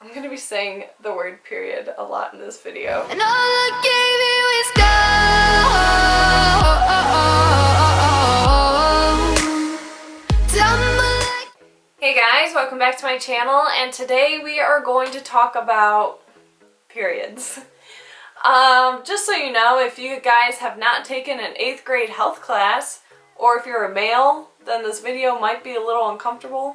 I'm going to be saying the word period a lot in this video. And all I gave you is gold. Hey guys, welcome back to my channel, and today we are going to talk about periods. Just so you know, if you guys have not taken an 8th grade health class, or if you're a male, then this video might be a little uncomfortable.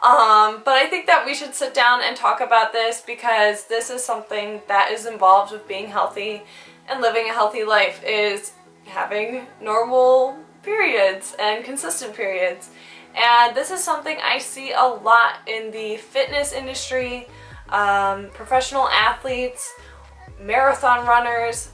But I think that we should sit down and talk about this because this is something that is involved with being healthy and living a healthy life, is having normal periods and consistent periods. And this is something I see a lot in the fitness industry, professional athletes, marathon runners,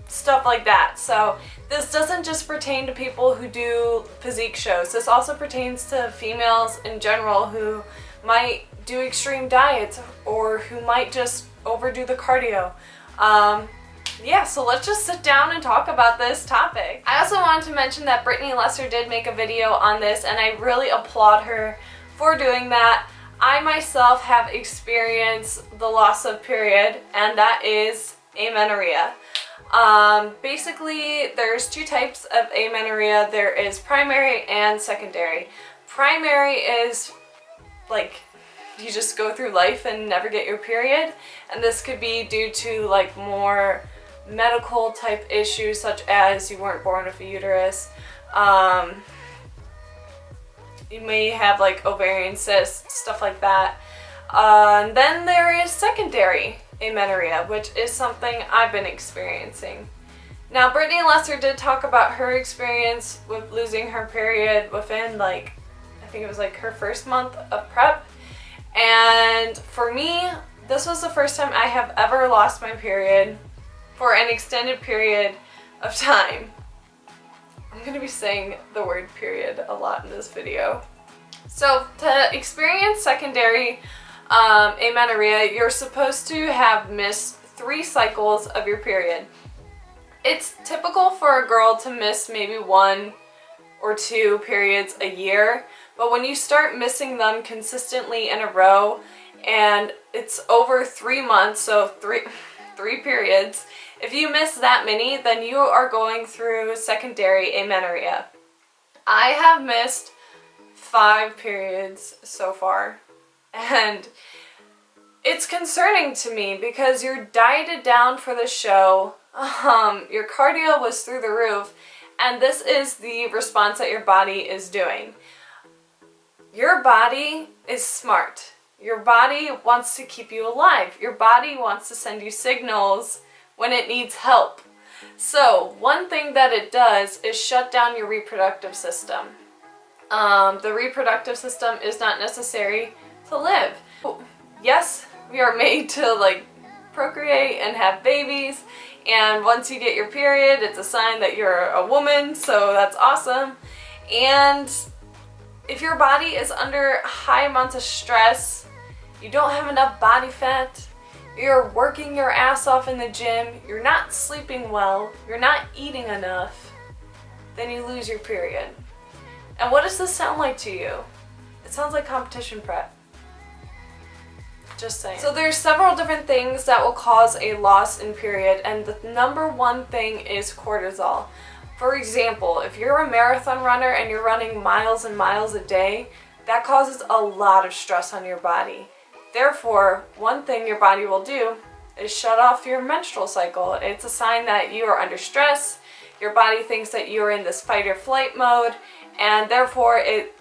stuff like that. So this doesn't just pertain to people who do physique shows. This also pertains to females in general who might do extreme diets or who might just overdo the cardio. Yeah, so let's just sit down and talk about this topic. I also wanted to mention that Brittany Lesser did make a video on this, and I really applaud her for doing that. I myself have experienced the loss of period, and that is amenorrhea. Basically, there's two types of amenorrhea. There is primary and secondary. Primary is like you just go through life and never get your period, and this could be due to like more medical type issues such as you weren't born with a uterus. You may have like ovarian cysts, stuff like that. And then there is secondary amenorrhea, which is something I've been experiencing. Now, Brittany Lesser did talk about her experience with losing her period within like, I think it was like her first month of prep. And for me, this was the first time I have ever lost my period for an extended period of time. I'm going to be saying the word period a lot in this video. So to experience secondary amenorrhea, you're supposed to have missed 3 cycles of your period. It's typical for a girl to miss maybe 1 or 2 periods a year, but when you start missing them consistently in a row and it's over 3 months, so three periods, if you miss that many, then you are going through secondary amenorrhea. I have missed 5 periods so far, and it's concerning to me because you're dieted down for the show, your cardio was through the roof, and this is the response that your body is doing. Your body is smart. Your body wants to keep you alive. Your body wants to send you signals when it needs help. So one thing that it does is shut down your reproductive system. The reproductive system is not necessary to live. Yes, we are made to like procreate and have babies, and once you get your period, it's a sign that you're a woman, so that's awesome. And if your body is under high amounts of stress, you don't have enough body fat, you're working your ass off in the gym, you're not sleeping well, you're not eating enough, then you lose your period. And what does this sound like to you? It sounds like competition prep. Just saying. So there's several different things that will cause a loss in period, and the number one thing is cortisol. For example, if you're a marathon runner and you're running miles and miles a day, that causes a lot of stress on your body. Therefore, one thing your body will do is shut off your menstrual cycle. It's a sign that you are under stress. Your body thinks that you're in this fight or flight mode, and therefore it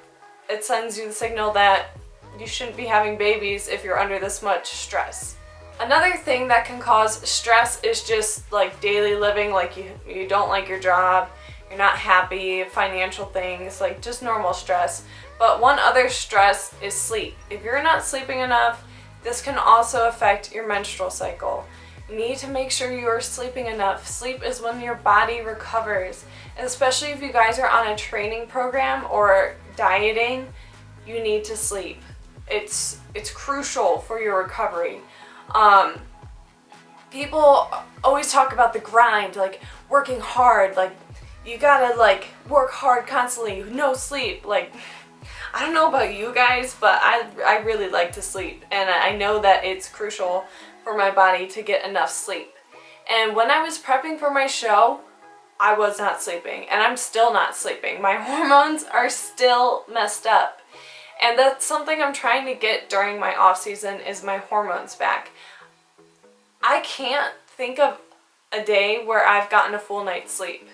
sends you the signal that you shouldn't be having babies if you're under this much stress. Another thing that can cause stress is just like daily living, like you don't like your job, you're not happy, financial things, like just normal stress. But one other stress is sleep. If you're not sleeping enough, this can also affect your menstrual cycle. You need to make sure you are sleeping enough. Sleep is when your body recovers. And especially if you guys are on a training program or dieting, you need to sleep. It's crucial for your recovery. People always talk about the grind, like working hard, like you gotta like work hard constantly, no sleep. Like I don't know about you guys, but I really like to sleep, and I know that it's crucial for my body to get enough sleep. And when I was prepping for my show, I was not sleeping, and I'm still not sleeping. My hormones are still messed up. And that's something I'm trying to get during my off season, is my hormones back. I can't think of a day where I've gotten a full night's sleep.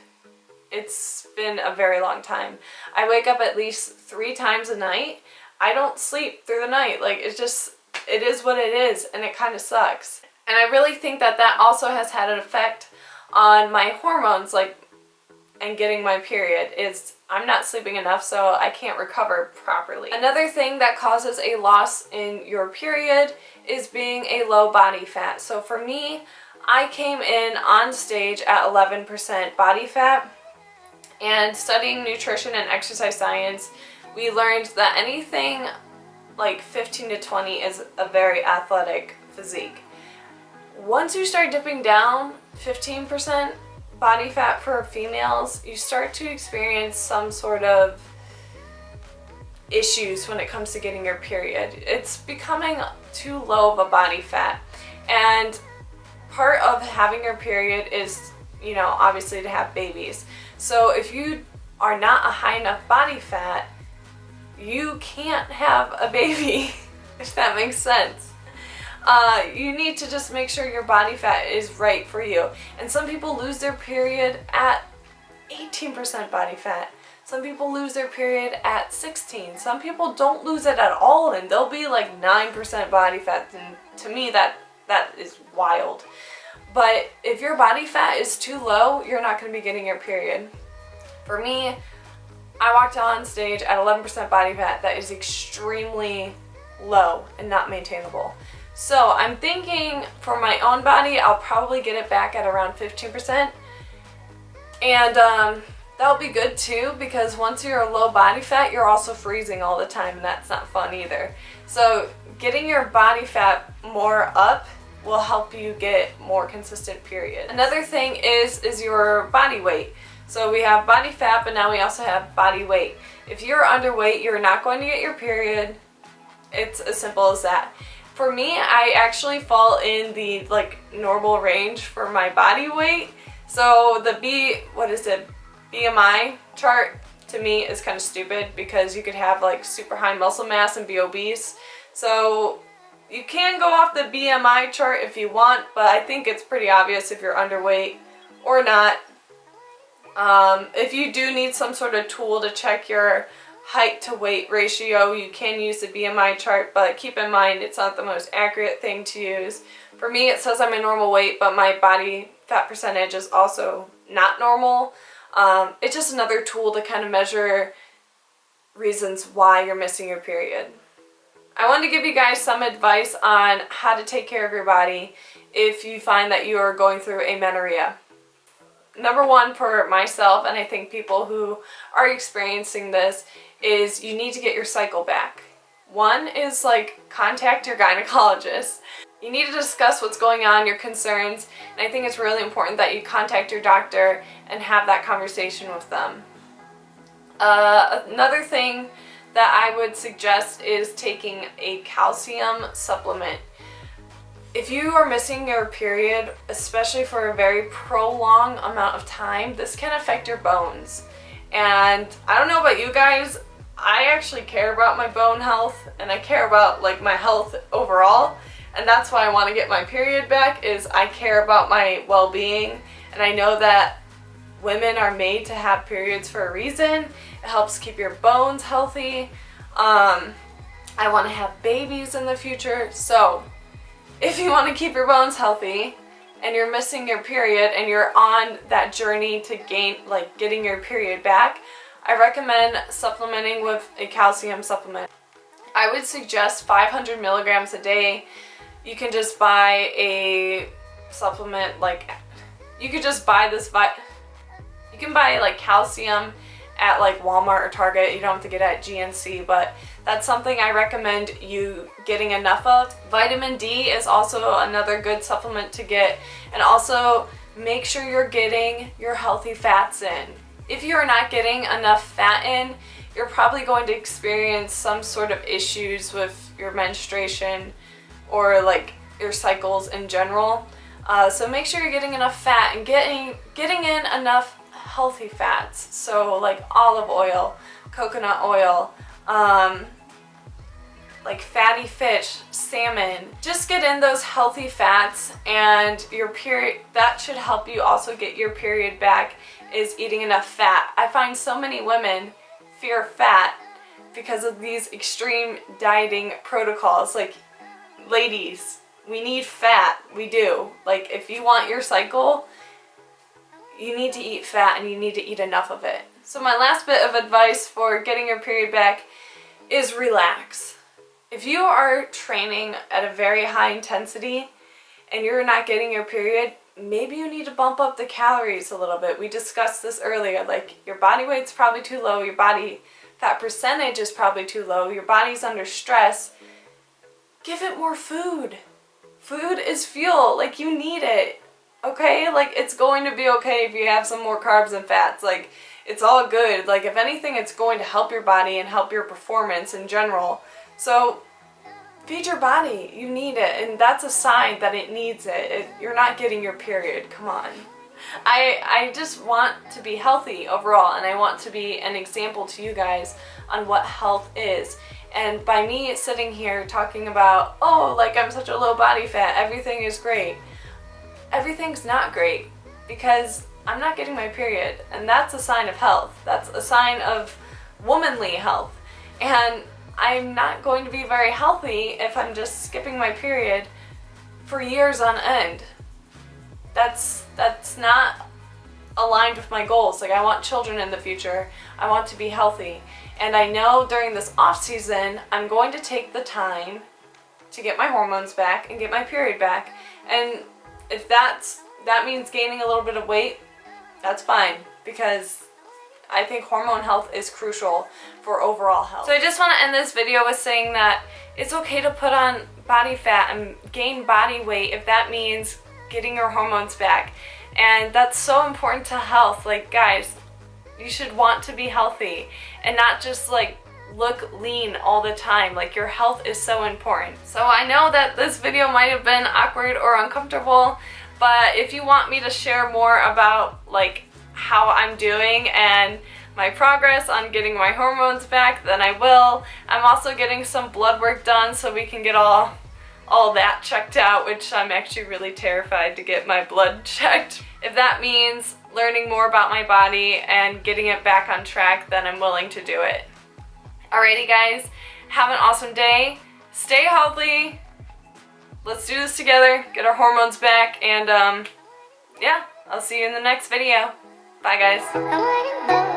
It's been a very long time. I wake up at least 3 times a night. I don't sleep through the night. Like, it is what it is, and it kind of sucks. And I really think that that also has had an effect on my hormones, like, and getting my period, is I'm not sleeping enough, so I can't recover properly. Another thing that causes a loss in your period is being a low body fat. So for me, I came in on stage at 11% body fat, and studying nutrition and exercise science, we learned that anything like 15 to 20 is a very athletic physique. Once you start dipping down 15% body fat for females, you start to experience some sort of issues when it comes to getting your period. It's becoming too low of a body fat, and part of having your period is, you know, obviously to have babies. So if you are not a high enough body fat, you can't have a baby, if that makes sense. You need to just make sure your body fat is right for you. And some people lose their period at 18% body fat. Some people lose their period at 16. Some people don't lose it at all, and they'll be like 9% body fat. And to me, that is wild. But if your body fat is too low, you're not going to be getting your period. For me, I walked on stage at 11% body fat. That is extremely low and not maintainable. So I'm thinking for my own body, I'll probably get it back at around 15%. And that'll be good too, because once you're low body fat, you're also freezing all the time, and that's not fun either. So getting your body fat more up will help you get more consistent periods. Another thing is your body weight. So we have body fat, but now we also have body weight. If you're underweight, you're not going to get your period. It's as simple as that. For me, I actually fall in the like normal range for my body weight. So the BMI chart to me is kind of stupid, because you could have like super high muscle mass and be obese. So you can go off the BMI chart if you want, but I think it's pretty obvious if you're underweight or not. If you do need some sort of tool to check your height to weight ratio, you can use the BMI chart, but keep in mind it's not the most accurate thing to use. For me, it says I'm a normal weight, but my body fat percentage is also not normal. It's just another tool to kind of measure reasons why you're missing your period. I wanted to give you guys some advice on how to take care of your body if you find that you are going through amenorrhea. Number one for myself, and I think people who are experiencing this, is you need to get your cycle back. One is like contact your gynecologist. You need to discuss what's going on, your concerns, and I think it's really important that you contact your doctor and have that conversation with them. Another thing that I would suggest is taking a calcium supplement. If you are missing your period, especially for a very prolonged amount of time, this can affect your bones. And I don't know about you guys, I actually care about my bone health, and I care about like my health overall. And that's why I want to get my period back, is I care about my well-being. And I know that women are made to have periods for a reason. It helps keep your bones healthy. I want to have babies in the future. So if you want to keep your bones healthy and you're missing your period and you're on that journey to getting your period back, I recommend supplementing with a calcium supplement. I would suggest 500 milligrams a day. You can just buy a supplement, you could just buy you can buy like calcium at like Walmart or Target. You don't have to get it at GNC, but that's something I recommend you getting enough of. Vitamin D is also another good supplement to get, and also make sure you're getting your healthy fats in. If you are not getting enough fat in, you're probably going to experience some sort of issues with your menstruation or like your cycles in general. So make sure you're getting enough fat and getting in enough healthy fats. So like olive oil, coconut oil, like fatty fish, salmon. Just get in those healthy fats, and your period, that should help you also get your period back, is eating enough fat. I find so many women fear fat because of these extreme dieting protocols. Like, ladies, we need fat. We do. Like, if you want your cycle, you need to eat fat, and you need to eat enough of it. So my last bit of advice for getting your period back is relax. If you are training at a very high intensity and you're not getting your period, maybe you need to bump up the calories a little bit. We discussed this earlier. Like, your body weight's probably too low, your body fat percentage is probably too low, your body's under stress. Give it more food. Food is fuel. Like, you need it. Okay? Like, it's going to be okay if you have some more carbs and fats. Like, it's all good. Like, if anything, it's going to help your body and help your performance in general. So feed your body. You need it, and that's a sign that it needs it. You're not getting your period. Come on. I just want to be healthy overall, and I want to be an example to you guys on what health is. And by me sitting here talking about, oh, like, I'm such a low body fat, everything is great. Everything's not great, because I'm not getting my period, and that's a sign of health. That's a sign of womanly health. And I'm not going to be very healthy if I'm just skipping my period for years on end. That's not aligned with my goals. Like, I want children in the future. I want to be healthy. And I know during this off season, I'm going to take the time to get my hormones back and get my period back. And if that means gaining a little bit of weight, that's fine, because I think hormone health is crucial for overall health. So I just want to end this video with saying that it's okay to put on body fat and gain body weight if that means getting your hormones back. And that's so important to health. Like, guys, you should want to be healthy and not just like look lean all the time. Like, your health is so important. So I know that this video might have been awkward or uncomfortable, but if you want me to share more about like how I'm doing and my progress on getting my hormones back, then I will. I'm also getting some blood work done so we can get all that checked out, which I'm actually really terrified to get my blood checked. If that means learning more about my body and getting it back on track, then I'm willing to do it. Alrighty guys, have an awesome day. Stay healthy. Let's do this together, get our hormones back, and yeah, I'll see you in the next video. Bye guys.